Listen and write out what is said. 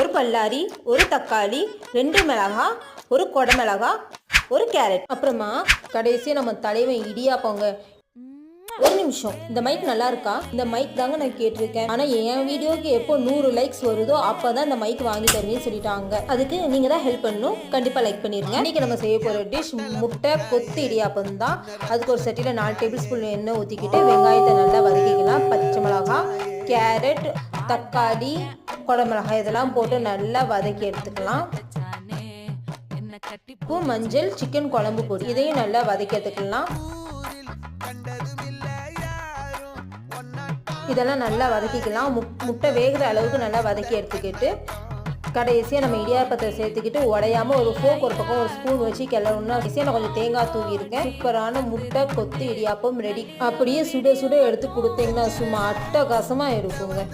ஒரு பல்லாரி, ஒரு தக்காளி, 2 மிளகாய், ஒரு கொடமிளகாய், ஒரு கேரட். அப்புறமா கடைசியாக நம்ம தலைவன் இடியாப்பங்க. ஒரு நிமிஷம், இந்த மைக் நல்லா இருக்கா? இந்த மைக் தாங்க நான் கேட்டிருக்கேன். ஆனால் என் வீடியோக்கு எப்போ 100 லைக்ஸ் வருதோ அப்போ தான் இந்த மைக் வாங்கி தருவேன்னு சொல்லிட்டாங்க. அதுக்கு நீங்கள் தான் ஹெல்ப் பண்ணணும். கண்டிப்பாக லைக் பண்ணிடுங்க. இன்றைக்கி நம்ம செய்ய போகிற டிஷ் முட்டை கொத்து இடியாப்பம் தான். அதுக்கு ஒரு சட்டியில் 4 டேபிள் ஸ்பூன் எண்ணெய் ஊற்றிக்கிட்டு வெங்காயத்தை நல்லா வதக்கிக்கலாம். பச்சை மிளகாய், கேரட், தக்காளி, குடமிளகாய் இதெல்லாம் போட்டு நல்லா வதக்கி எடுத்துக்கலாம். உப்பு, மஞ்சள், சிக்கன் குழம்பு பொடி இதையும் நல்லா வதக்கி எடுத்துக்கலாம். இதெல்லாம் நல்லா வதக்கிக்கலாம். முட்டை வேகிற அளவுக்கு நல்லா வதக்கி எடுத்துக்கிட்டு கடைசியாக நம்ம இடியாப்பத்தை சேர்த்துக்கிட்டு உடையாமல் ஒரு ஃபோக் ஒரு பக்கம் ஒரு ஸ்பூன் வச்சு கிளறணும்னா கடைசியாக நான் கொஞ்சம் தேங்காய் தூவியிருக்கேன். சூப்பரான முட்டை கொத்து இடியாப்பம் ரெடி. அப்படியே சுட சுட எடுத்து கொடுத்தீங்கன்னா சும்மா அட்டகாசமாக இருக்குங்க.